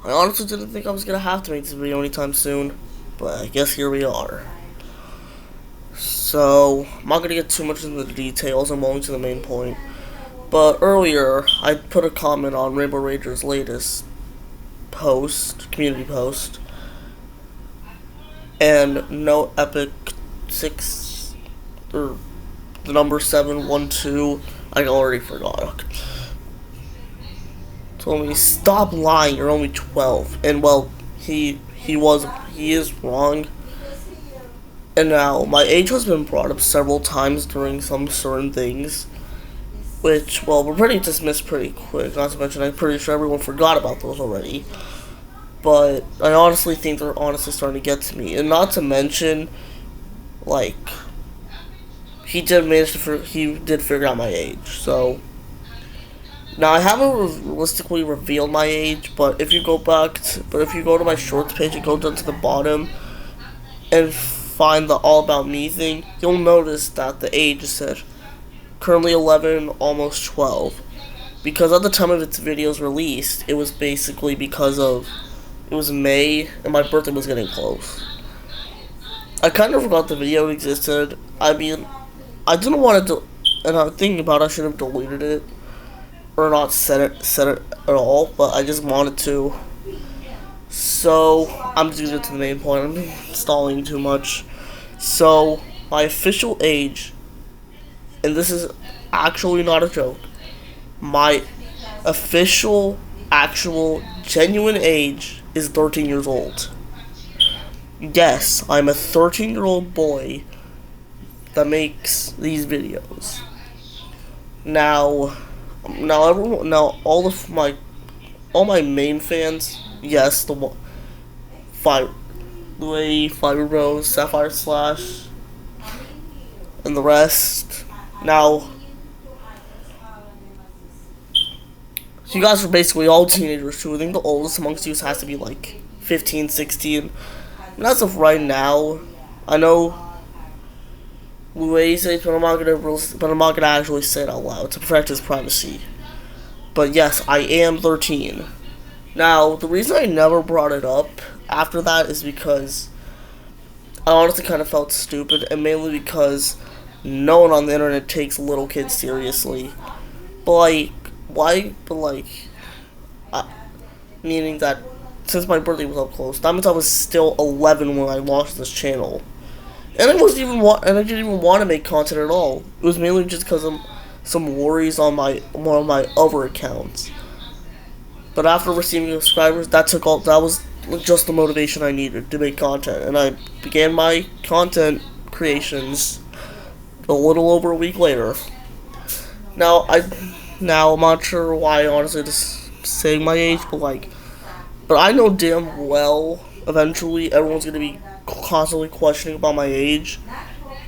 I honestly didn't think I was gonna have to make this video anytime soon, but I guess here we are. So, I'm not gonna get too much into the details, I'm only to the main point. But earlier, I put a comment on Rainbow Rager's latest community post, and no epic 6, or the number 712, I already forgot, told me, stop lying, you're only 12. And well, he is wrong. And now, my age has been brought up several times during some certain things, which, well, were pretty dismissed pretty quick. Not to mention, I'm pretty sure everyone forgot about those already. But I honestly think they're honestly starting to get to me. And not to mention, like, he did figure out my age. So, now I haven't realistically revealed my age, but if you go to my shorts page and go down to the bottom and find the All About Me thing, you'll notice that the age is said currently 11, almost 12. Because at the time of its video's released, it was basically because it was May and my birthday was getting close. I kind of forgot the video existed. I mean, I didn't want to, and I'm thinking about it, I should have deleted it or not set it at all, but I just wanted to. So, I'm just gonna get to the main point. I'm stalling too much. So, my official age, and this is actually not a joke, my official, actual, genuine age is 13 years old. Yes, I'm a 13-year-old boy that makes these videos. Now all my main fans, yes, the Fiber Rose, Sapphire Slash, and the rest. Now, you guys are basically all teenagers too. I think the oldest amongst you has to be like 15, 16. And as of right now, I know Louis says, but I'm not gonna actually say it out loud to protect his privacy. But yes, I am 13. Now, the reason I never brought it up after that is because I honestly kind of felt stupid, and mainly because no one on the internet takes little kids seriously. But like, why? But like, meaning that since my birthday was up close, that means I was still 11 when I launched this channel, and I didn't even want to make content at all. It was mainly just because of some worries on one of my other accounts. But after receiving subscribers, that was just the motivation I needed to make content, and I began my content creations a little over a week later. Now I'm not sure why, honestly, just saying my age, but I know damn well eventually everyone's gonna be constantly questioning about my age.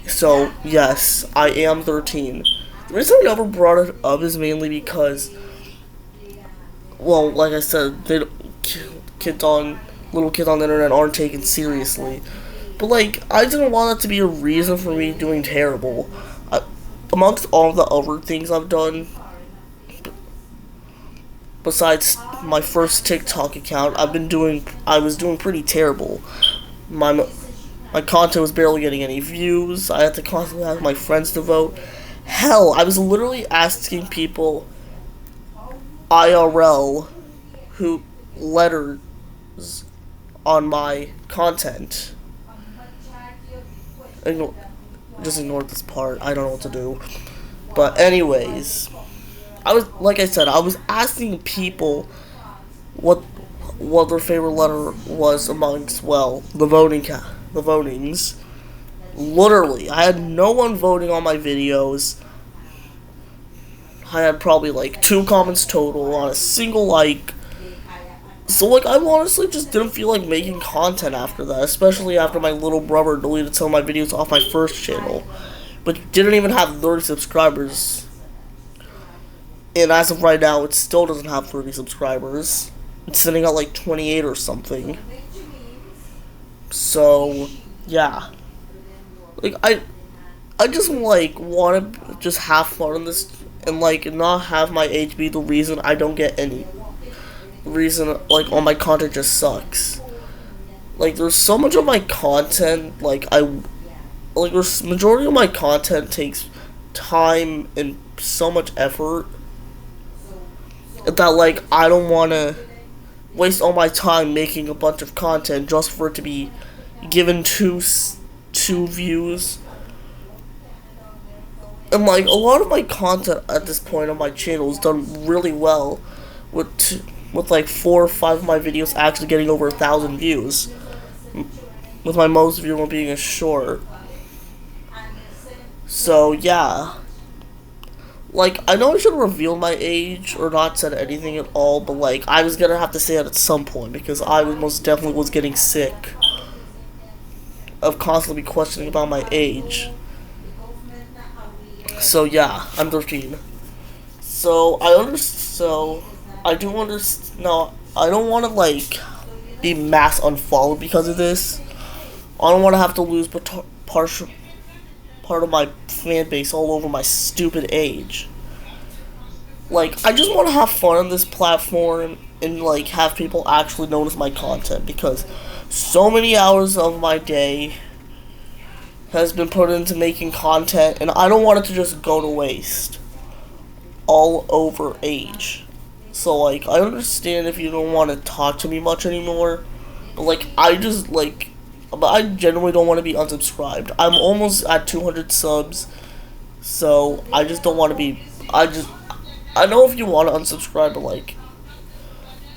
So yes, I am 13. The reason I never brought it up is mainly because, well, like I said, little kids on the internet aren't taken seriously. But like, I didn't want it to be a reason for me doing terrible. Amongst all the other things I've done, besides my first TikTok account, I was doing pretty terrible. My content was barely getting any views. I had to constantly ask my friends to vote. Hell, I was literally asking people IRL who letters on my content. Just ignore this part. I don't know what to do. But anyways, I was asking people what their favorite letter was amongst, well, the votings. Literally, I had no one voting on my videos. I had probably like 2 comments total on a single like. So like, I honestly just didn't feel like making content after that, especially after my little brother deleted some of my videos off my first channel, but didn't even have 30 subscribers. And as of right now, it still doesn't have 30 subscribers. It's sitting at like 28 or something. So, yeah. Like, I just like want to just have fun in this, and like not have my age be the reason I don't get any reason like all my content just sucks. Like there's so much of my content there's majority of my content takes time and so much effort that like I don't want to waste all my time making a bunch of content just for it to be given two views. And like a lot of my content at this point on my channel is done really well, with like 4 or 5 of my videos actually getting over 1,000 views, with my most viewed one being a short. So yeah, like I know I should have revealed my age or not said anything at all, but like I was gonna have to say it at some point because I most definitely was getting sick of constantly questioning about my age. So yeah, I'm 13. So I do understand. No, I don't want to like be mass unfollowed because of this. I don't want to have to lose part of my fan base all over my stupid age. Like I just want to have fun on this platform and like have people actually notice my content because so many hours of my day has been put into making content, and I don't want it to just go to waste all over age. So like I understand if you don't want to talk to me much anymore, but like but I genuinely don't want to be unsubscribed. I'm almost at 200 subs, so I just don't want to be. I know if you want to unsubscribe, but like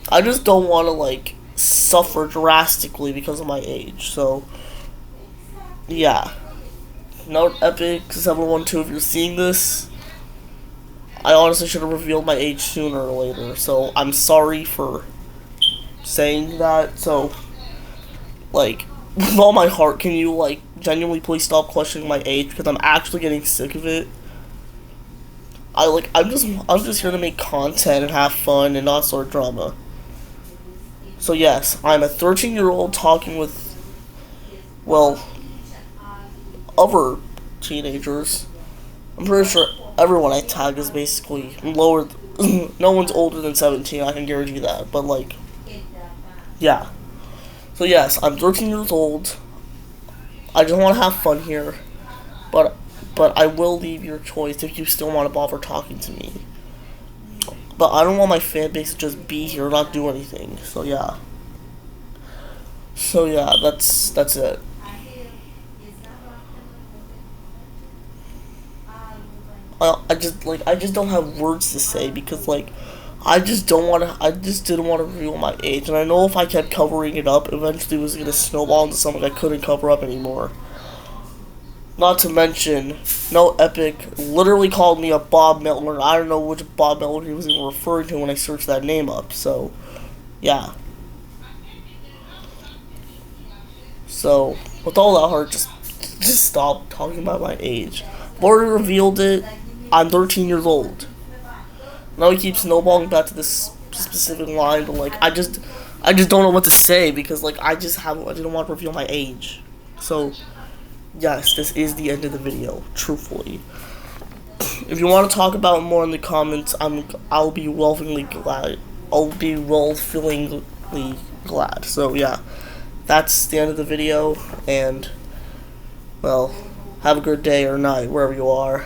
I just don't want to like suffer drastically because of my age. So yeah. Note Epic 712, if you're seeing this, I honestly should have revealed my age sooner or later, so I'm sorry for saying that. So like with all my heart, can you like genuinely please stop questioning my age because I'm actually getting sick of it. I'm just here to make content and have fun and not start drama. So yes, I'm a 13-year-old talking with, well, other teenagers. I'm pretty sure everyone I tag is basically lower. No one's older than 17, I can guarantee that. But like, yeah. So yes, I'm 13 years old. I just want to have fun here, but I will leave your choice if you still want to bother talking to me. But I don't want my fan base to just be here and not do anything. So yeah. That's it. I just don't have words to say because like I just didn't want to reveal my age, and I know if I kept covering it up, eventually it was gonna snowball into something I couldn't cover up anymore. Not to mention, No Epic literally called me a Bob Meltner. I don't know which Bob Meltner he was even referring to when I searched that name up. So yeah. So with all that heart, just stop talking about my age. I've already revealed it. I'm 13 years old. Now he keeps snowballing back to this specific line, but like I just don't know what to say because like I didn't want to reveal my age. So yes, this is the end of the video, truthfully. If you want to talk about it more in the comments, I'll be willfully glad. I'll be willfully glad. So yeah, that's the end of the video, and well, have a good day or night wherever you are.